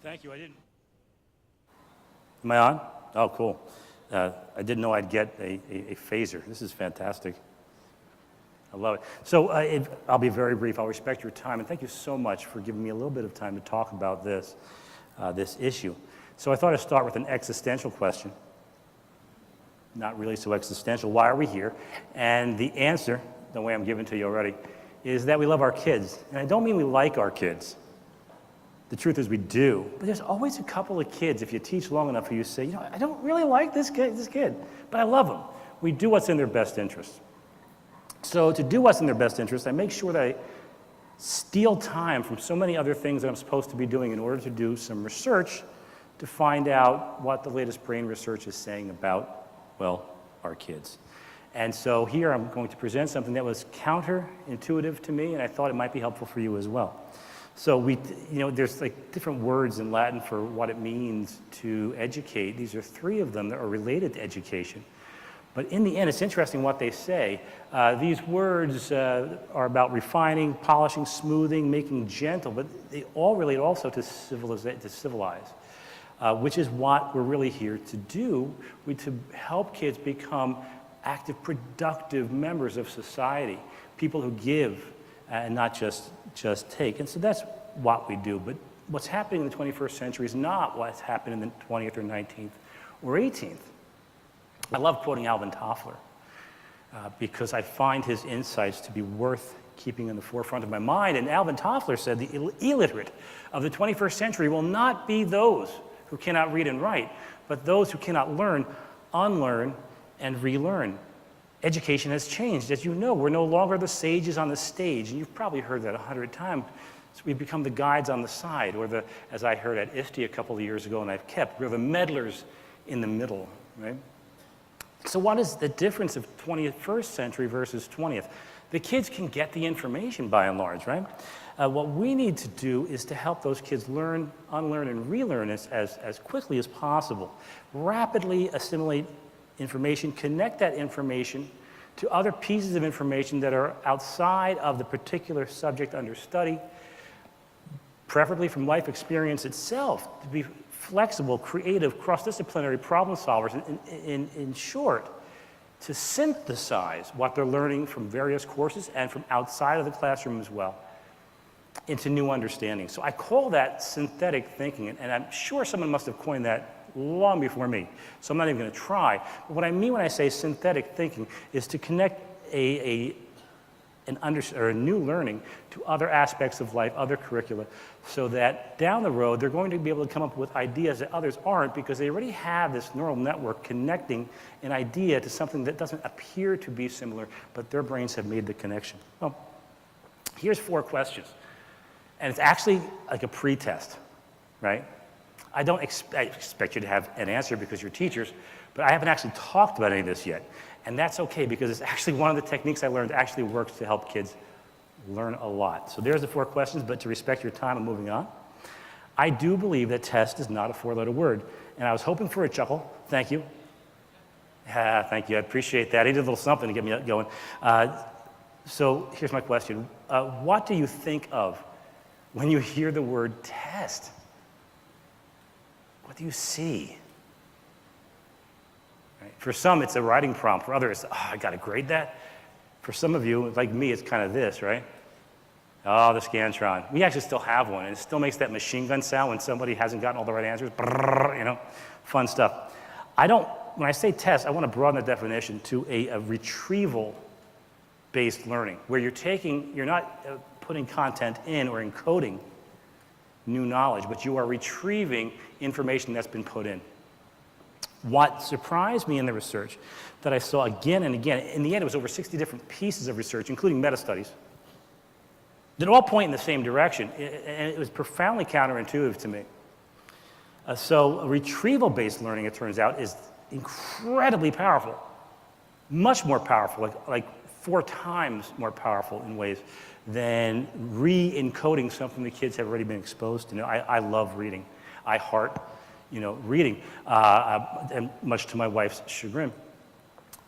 Thank you. I didn't. Am I on? Oh, cool. I didn't know I'd get a phaser. This is fantastic. I love it. So I'll be very brief. I'll respect your time, and thank you so much for giving me a little bit of time to talk about this issue. So I thought I'd start with an existential question. Not really so existential. Why are we here? And the answer, the way I'm giving to you already, is that we love our kids. And I don't mean we like our kids. The truth is we do. But there's always a couple of kids, if you teach long enough, who you say, I don't really like this kid, but I love them. We do what's in their best interest. So to do what's in their best interest, I make sure that I steal time from so many other things that I'm supposed to be doing in order to do some research to find out what the latest brain research is saying about, well, our kids. And so here I'm going to present something that was counterintuitive to me, and I thought it might be helpful for you as well. So there's like different words in Latin for what it means to educate. These are three of them that are related to education. But in the end, it's interesting what they say. These words are about refining, polishing, smoothing, making gentle, but they all relate also to civilize, which is what we're really here to do, to help kids become active, productive members of society, people who give and not just take. And so that's what we do. But what's happening in the 21st century is not what's happened in the 20th or 19th or 18th. I love quoting Alvin Toffler because I find his insights to be worth keeping in the forefront of my mind. And Alvin Toffler said the illiterate of the 21st century will not be those who cannot read and write, but those who cannot learn, unlearn, and relearn. Education has changed. As you know, we're no longer the sages on the stage, and you've probably heard that 100 times. So we've become the guides on the side, or as I heard at ISTE a couple of years ago, and I've kept, we're the meddlers in the middle, right? So what is the difference of 21st century versus 20th? The kids can get the information by and large, right? What we need to do is to help those kids learn, unlearn, and relearn as quickly as possible. Rapidly assimilate information, connect that information to other pieces of information that are outside of the particular subject under study, preferably from life experience itself, to be flexible, creative, cross-disciplinary problem solvers, in short, to synthesize what they're learning from various courses and from outside of the classroom as well into new understanding. So I call that synthetic thinking, and I'm sure someone must have coined that long before me, so I'm not even going to try. But what I mean when I say synthetic thinking is to connect a new learning to other aspects of life, other curricula, so that down the road they're going to be able to come up with ideas that others aren't because they already have this neural network connecting an idea to something that doesn't appear to be similar, but their brains have made the connection. Well, here's 4 questions, and it's actually like a pre-test, right? I expect you to have an answer because you're teachers, but I haven't actually talked about any of this yet. And that's okay because it's actually one of the techniques I learned actually works to help kids learn a lot. So there's the 4 questions, but to respect your time, I'm moving on. I do believe that test is not a 4-letter word, and I was hoping for a chuckle. Thank you. Thank you, I appreciate that. He did a little something to get me going. So here's my question. What do you think of when you hear the word test? What do you see? Right? For some, it's a writing prompt. For others, I got to grade that. For some of you, like me, it's kind of this, right? Oh, the Scantron. We actually still have one, and it still makes that machine gun sound when somebody hasn't gotten all the right answers. Brrr, fun stuff. When I say test, I want to broaden the definition to a retrieval-based learning, where you're not putting content in or encoding new knowledge, but you are retrieving information that's been put in. What surprised me in the research that I saw again and again, in the end it was over 60 different pieces of research, including meta-studies, that all point in the same direction, and it was profoundly counterintuitive to me. So retrieval-based learning, it turns out, is incredibly powerful, much more powerful, like 4 times more powerful in ways than re-encoding something the kids have already been exposed to. I love reading. I heart, reading, and much to my wife's chagrin.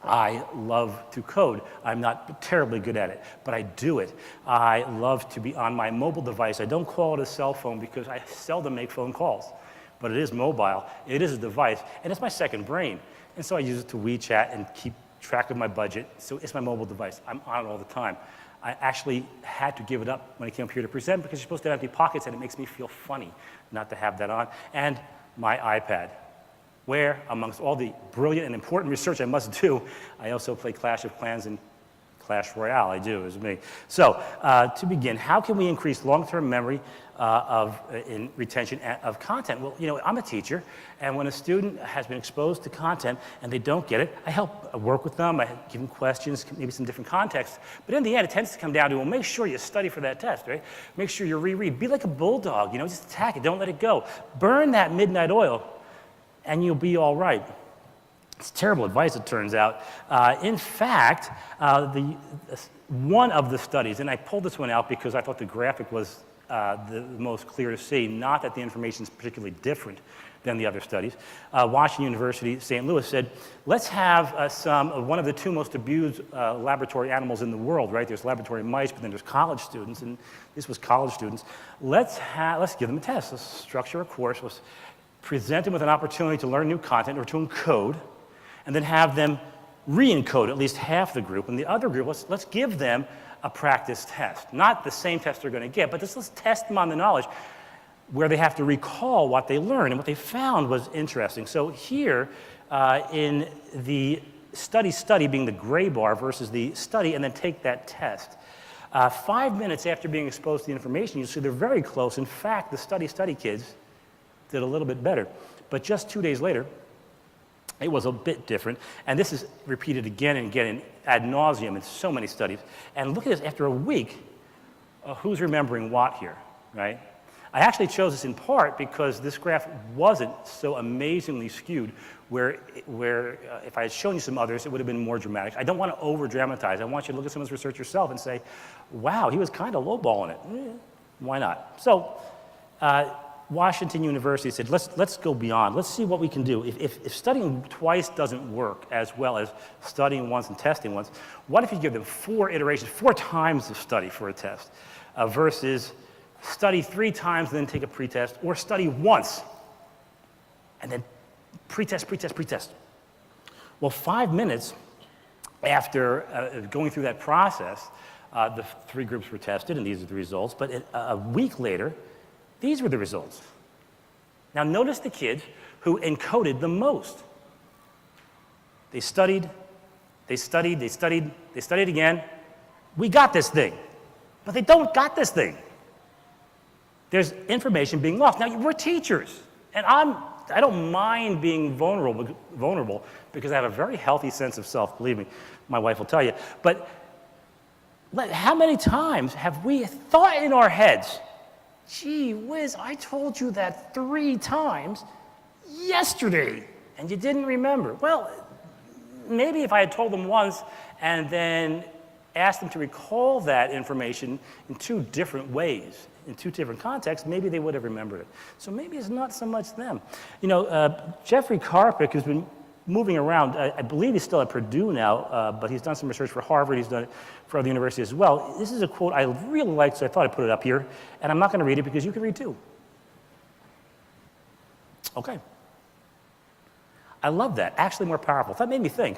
I love to code. I'm not terribly good at it, but I do it. I love to be on my mobile device. I don't call it a cell phone because I seldom make phone calls, but it is mobile. It is a device, and it's my second brain. And so I use it to WeChat and keep track of my budget. So it's my mobile device. I'm on it all the time. I actually had to give it up when I came up here to present because you're supposed to have empty pockets, and it makes me feel funny not to have that on. And my iPad, where, amongst all the brilliant and important research I must do, I also play Clash of Clans and Clash Royale. I do, it's me. So, to begin, how can we increase long-term memory in retention of content? Well, you know, I'm a teacher, and when a student has been exposed to content and they don't get it, I help work with them, I give them questions, maybe some different contexts. But in the end, it tends to come down to, well, make sure you study for that test, right? Make sure you reread. Be like a bulldog, you know, just attack it, don't let it go. Burn that midnight oil, and you'll be all right. It's terrible advice, it turns out. In fact, one of the studies, and I pulled this one out because I thought the graphic was the most clear to see, not that the information is particularly different than the other studies. Washington University, St. Louis said, let's have one of the two most abused laboratory animals in the world, right? There's laboratory mice, but then there's college students, and this was college students. Let's give them a test. Let's structure a course. Let's present them with an opportunity to learn new content or to encode, and then have them re-encode at least half the group. And the other group, let's give them a practice test. Not the same test they're going to get, but let's test them on the knowledge where they have to recall what they learned. And what they found was interesting. So here, in the study being the gray bar versus the study, and then take that test. 5 minutes after being exposed to the information, you see they're very close. In fact, the study kids did a little bit better. But just 2 days later, it was a bit different. And this is repeated again and again ad nauseum in so many studies. And look at this, after a week, who's remembering what here, right? I actually chose this in part because this graph wasn't so amazingly skewed where if I had shown you some others, it would have been more dramatic. I don't want to over-dramatize. I want you to look at someone's research yourself and say, wow, he was kind of lowballing it. Why not? So, Washington University said, let's go beyond. Let's see what we can do. If studying twice doesn't work as well as studying once and testing once, what if you give them 4 iterations, 4 times of study for a test, versus study 3 times and then take a pretest, or study once and then pretest. Well, 5 minutes after going through that process, the 3 groups were tested, and these are the results. But a week later, these were the results. Now notice the kids who encoded the most. They studied again. We got this thing. But they don't got this thing. There's information being lost. Now we're teachers, and I don't mind being vulnerable because I have a very healthy sense of self, believe me. My wife will tell you. But how many times have we thought in our heads, gee whiz, I told you that 3 times yesterday, and you didn't remember? Well, maybe if I had told them once and then asked them to recall that information in 2 different ways, in 2 different contexts, maybe they would have remembered it. So maybe it's not so much them. You know, Jeffrey Karpik has been moving around. I believe he's still at Purdue now, but he's done some research for Harvard. He's done it for other universities as well. This is a quote I really liked, so I thought I'd put it up here. And I'm not going to read it because you can read too. Okay. I love that. Actually more powerful. That made me think,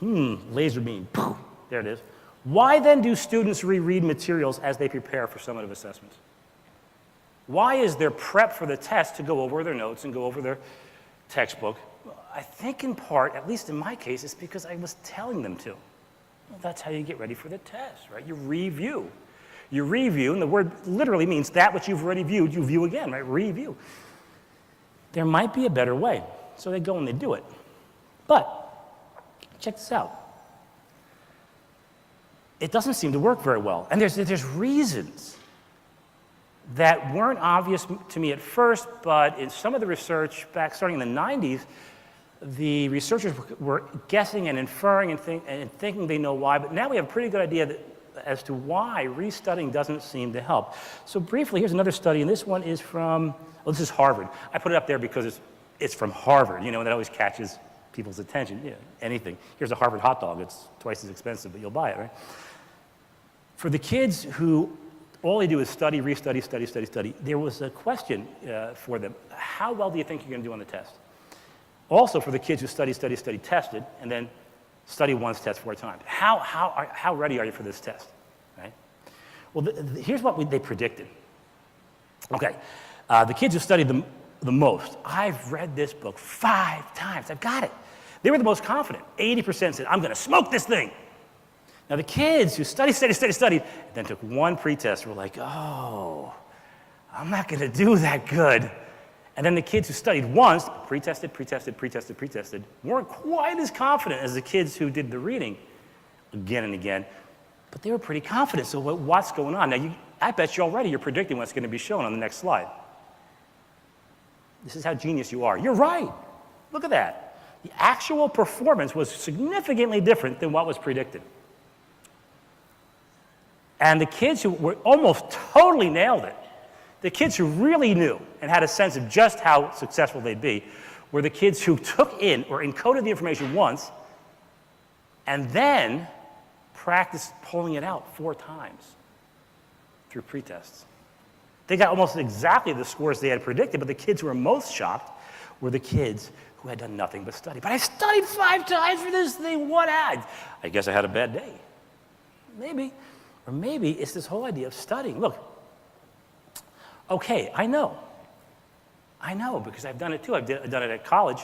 laser beam. There it is. Why then do students reread materials as they prepare for summative assessments? Why is their prep for the test to go over their notes and go over their textbook? I think in part, at least in my case, it's because I was telling them to. Well, that's how you get ready for the test, right? You review. You review, and the word literally means that which you've already viewed, you view again, right? Review. There might be a better way. So they go and they do it. But check this out. It doesn't seem to work very well. And there's reasons that weren't obvious to me at first, but in some of the research back starting in the 90s, the researchers were guessing and inferring and thinking they know why, but now we have a pretty good idea as to why restudying doesn't seem to help. So briefly, here's another study, and this one is from, well, this is Harvard. I put it up there because it's from Harvard, you know, and that always catches people's attention. Yeah, anything. Here's a Harvard hot dog. It's twice as expensive, but you'll buy it, right? For the kids who all they do is study, restudy, study, study, study, there was a question for them. How well do you think you're going to do on the test? Also, for the kids who study, study, study, tested, and then study once, test 4 times. How ready are you for this test, right? Well, here's what they predicted. Okay, the kids who studied the most, I've read this book 5 times, I've got it. They were the most confident. 80% said, I'm going to smoke this thing. Now, the kids who studied, and then took 1 pretest were like, oh, I'm not going to do that good. And then the kids who studied once, pretested, weren't quite as confident as the kids who did the reading again and again, but they were pretty confident. So what's going on? Now, I bet you already you're predicting what's going to be shown on the next slide. This is how genius you are. You're right. Look at that. The actual performance was significantly different than what was predicted. And the kids who were almost totally nailed it, the kids who really knew and had a sense of just how successful they'd be, were the kids who took in or encoded the information once and then practiced pulling it out 4 times through pretests. They got almost exactly the scores they had predicted, but the kids who were most shocked were the kids who had done nothing but study. But I studied 5 times for this thing, what ad? I guess I had a bad day. Maybe. Or maybe it's this whole idea of studying. Look, okay, I know, because I've done it too. I've done it at college,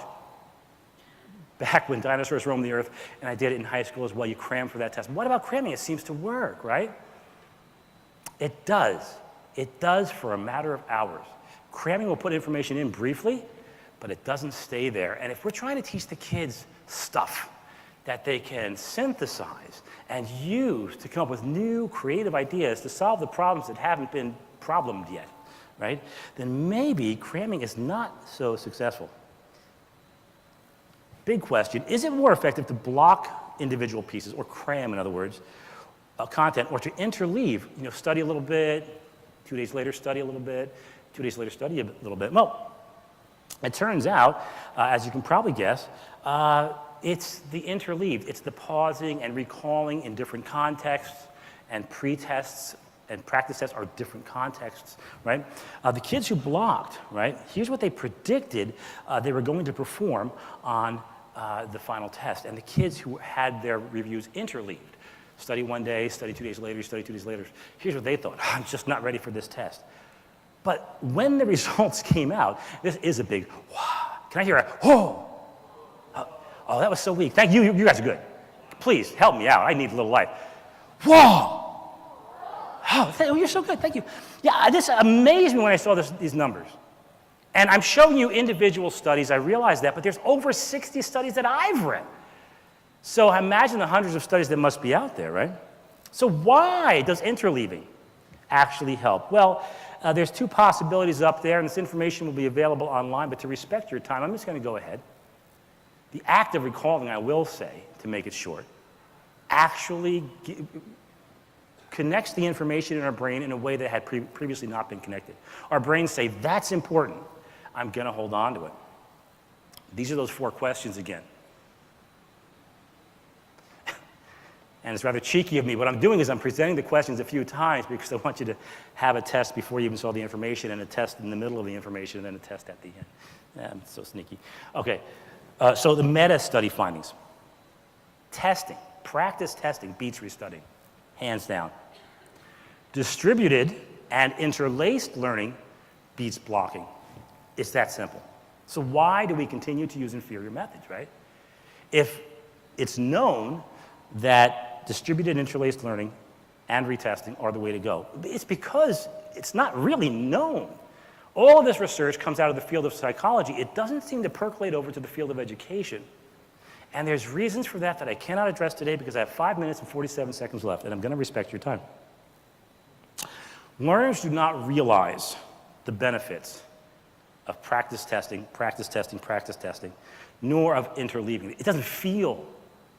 back when dinosaurs roamed the earth, and I did it in high school as well. You cram for that test. What about cramming? It seems to work, right? It does. It does for a matter of hours. Cramming will put information in briefly, but it doesn't stay there. And if we're trying to teach the kids stuff that they can synthesize and use to come up with new creative ideas to solve the problems that haven't been problemed yet, right? Then maybe cramming is not so successful. Big question, is it more effective to block individual pieces, or cram, in other words, content, or to interleave, study a little bit, 2 days later study a little bit, 2 days later study a little bit? Well, it turns out, as you can probably guess, it's the interleaved. It's the pausing and recalling in different contexts, and pretests and practice tests are different contexts, right? The kids who blocked, right, here's what they predicted they were going to perform on the final test. And the kids who had their reviews interleaved, study 1 day, study 2 days later, study 2 days later, here's what they thought: I'm just not ready for this test. But when the results came out, this is a big, wow. Can I hear a, whoa? Oh, that was so weak. Thank you. You guys are good. Please help me out. I need a little life. Whoa! Oh, you're so good. Thank you. Yeah, this amazed me when I saw these numbers. And I'm showing you individual studies. I realize that, but there's over 60 studies that I've read. So imagine the hundreds of studies that must be out there, right? So why does interleaving actually help? Well, there's 2 possibilities up there, and this information will be available online, but to respect your time, I'm just going to go ahead. The act of recalling, I will say, to make it short, actually connects the information in our brain in a way that had previously not been connected. Our brains say, that's important. I'm going to hold on to it. These are those 4 questions again. And it's rather cheeky of me. What I'm doing is I'm presenting the questions a few times because I want you to have a test before you even saw the information, and a test in the middle of the information, and then a test at the end. Yeah, I'm so sneaky. Okay. So the meta-study findings. Testing, practice testing beats restudying, hands down. Distributed and interlaced learning beats blocking. It's that simple. So why do we continue to use inferior methods, right? If it's known that distributed and interlaced learning and retesting are the way to go, it's because it's not really known. All of this research comes out of the field of psychology. It doesn't seem to percolate over to the field of education. And there's reasons for that I cannot address today because I have 5 minutes and 47 seconds left, and I'm going to respect your time. Learners do not realize the benefits of practice testing, nor of interleaving. It doesn't feel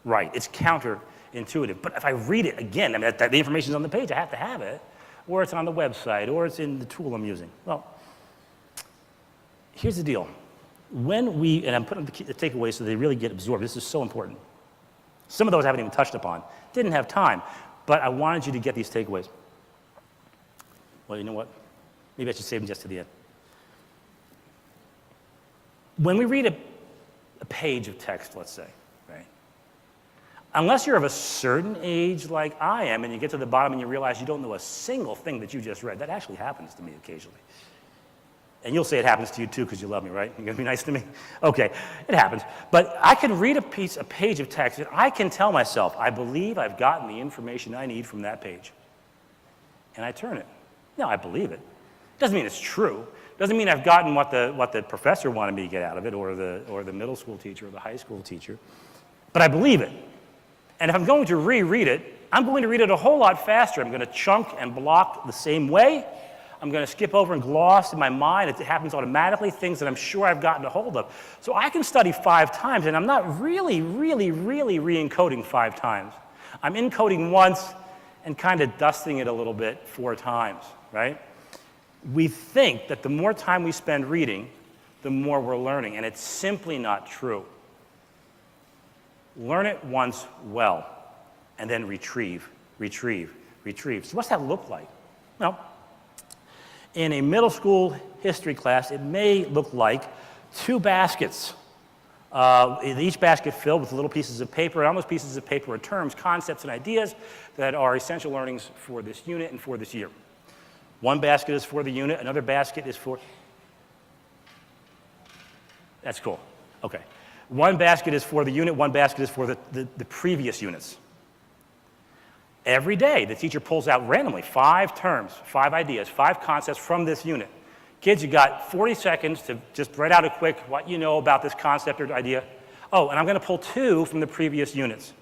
right. It's counterintuitive. But if I read it again, the information's on the page, I have to have it, or it's on the website, or it's in the tool I'm using. Well, here's the deal. and I'm putting the takeaways so they really get absorbed. This is so important. Some of those I haven't even touched upon. Didn't have time, but I wanted you to get these takeaways. Well, you know what? Maybe I should save them just to the end. When we read a page of text, let's say, right? Unless you're of a certain age like I am, and you get to the bottom and you realize you don't know a single thing that you just read, that actually happens to me occasionally. And you'll say it happens to you too because you love me, right? You're going to be nice to me? Okay, it happens. But I can read a page of text, and I can tell myself, I believe I've gotten the information I need from that page. And I turn it. No, I believe it. Doesn't mean it's true. Doesn't mean I've gotten what the professor wanted me to get out of it, or the middle school teacher, or the high school teacher. But I believe it. And if I'm going to reread it, I'm going to read it a whole lot faster. I'm going to chunk and block the same way. I'm going to skip over and gloss in my mind. It happens automatically, things that I'm sure I've gotten a hold of. So I can study 5 times, and I'm not really re-encoding 5 times. I'm encoding once and kind of dusting it a little bit 4 times, right? We think that the more time we spend reading, the more we're learning, and it's simply not true. Learn it once well, and then retrieve. So what's that look like? Well, in a middle school history class, it may look like 2 baskets. Each basket filled with little pieces of paper, and on those pieces of paper are terms, concepts, and ideas that are essential learnings for this unit and for this year. One basket is for the unit, another basket is for... That's cool. Okay. One basket is for the unit, one basket is for the previous units. Every day, the teacher pulls out randomly 5 terms, 5 ideas, 5 concepts from this unit. Kids, you got 40 seconds to just write out a quick what you know about this concept or idea. Oh, and I'm going to pull 2 from the previous units.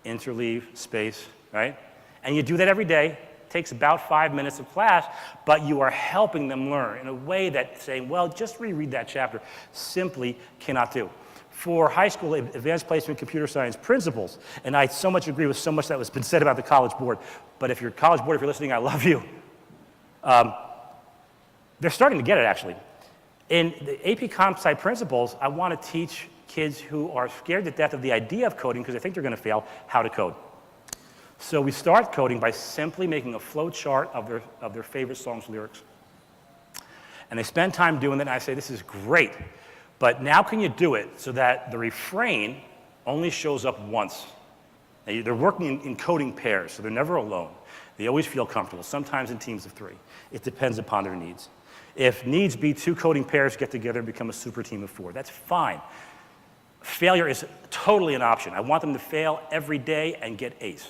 Interleave, space, right? And you do that every day. It takes about 5 minutes of class, but you are helping them learn in a way that saying, well, just reread that chapter, simply cannot do. For high school advanced placement computer science principles, and I so much agree with so much that was been said about the College Board, but if you're College Board, if you're listening, I love you. They're starting to get it, actually. In the AP Comp Sci principles, I want to teach kids who are scared to death of the idea of coding because they think they're going to fail, how to code. So we start coding by simply making a flow chart of their favorite song's lyrics. And they spend time doing that, and I say, this is great. But now can you do it so that the refrain only shows up once? Now, they're working in coding pairs, so they're never alone. They always feel comfortable, sometimes in teams of 3. It depends upon their needs. If needs be, 2 coding pairs get together and become a super team of 4. That's fine. Failure is totally an option. I want them to fail every day and get A's.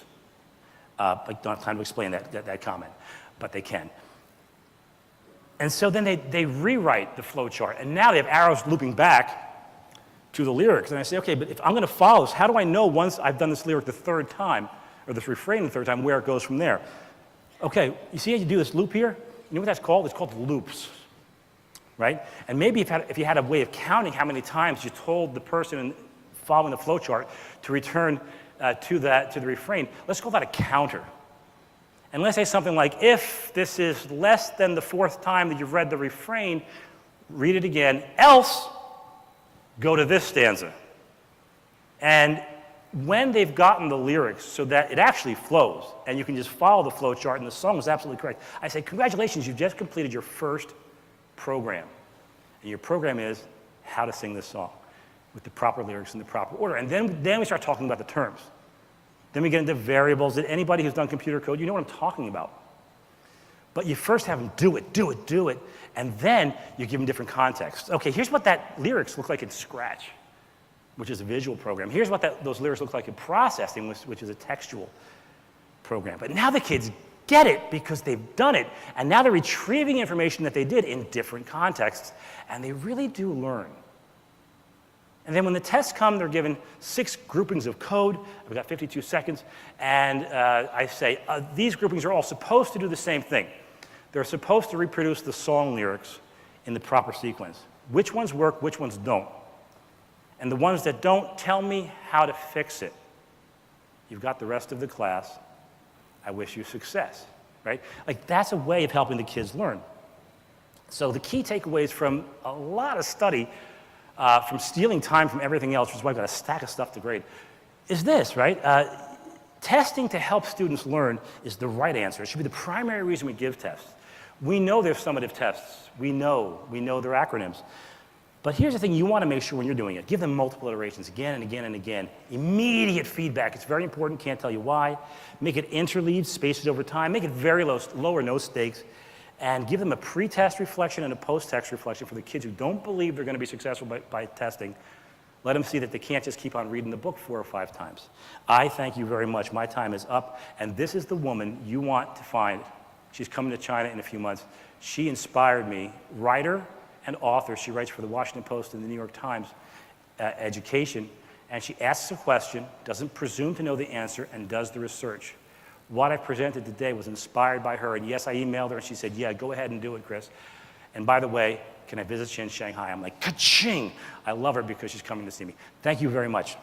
I don't have time to explain that comment, but they can. And so then they rewrite the flow chart, and now they have arrows looping back to the lyrics. And I say, okay, but if I'm going to follow this, how do I know once I've done this lyric the 3rd time, or this refrain the 3rd time, where it goes from there? Okay, you see how you do this loop here? You know what that's called? It's called loops, right? And maybe if you had a way of counting how many times you told the person following the flow chart to return to the refrain, let's call that a counter. And let's say something like, if this is less than the 4th time that you've read the refrain, read it again, else go to this stanza. And when they've gotten the lyrics so that it actually flows, and you can just follow the flow chart and the song is absolutely correct, I say, congratulations, you've just completed your first program. And your program is how to sing this song with the proper lyrics in the proper order. And then we start talking about the terms. Then we get into variables. Anybody who's done computer code, you know what I'm talking about. But you first have them do it, and then you give them different contexts. Okay, here's what that lyrics look like in Scratch, which is a visual program. Here's what those lyrics look like in processing, which is a textual program. But now the kids get it because they've done it, and now they're retrieving information that they did in different contexts, and they really do learn. And then when the tests come, they're given 6 groupings of code. I've got 52 seconds. And I say, these groupings are all supposed to do the same thing. They're supposed to reproduce the song lyrics in the proper sequence. Which ones work, which ones don't. And the ones that don't, tell me how to fix it. You've got the rest of the class. I wish you success, right? Like, that's a way of helping the kids learn. So the key takeaways from a lot of study, from stealing time from everything else, which is why I've got a stack of stuff to grade, is this, right? Testing to help students learn is the right answer. It should be the primary reason we give tests. We know they're summative tests. We know their acronyms. But here's the thing you want to make sure when you're doing it. Give them multiple iterations again and again and again. Immediate feedback. It's very important. Can't tell you why. Make it interleaved, spaces over time. Make it very low or no stakes. And give them a pre-test reflection and a post-test reflection for the kids who don't believe they're going to be successful by testing. Let them see that they can't just keep on reading the book 4 or 5 times. I thank you very much. My time is up. And this is the woman you want to find. She's coming to China in a few months. She inspired me. Writer and author. She writes for the Washington Post and the New York Times, education. And she asks a question, doesn't presume to know the answer, and does the research. What I presented today was inspired by her. And yes, I emailed her and she said, yeah, go ahead and do it, Chris. And by the way, can I visit you in Shanghai? I'm like, ka-ching! I love her because she's coming to see me. Thank you very much.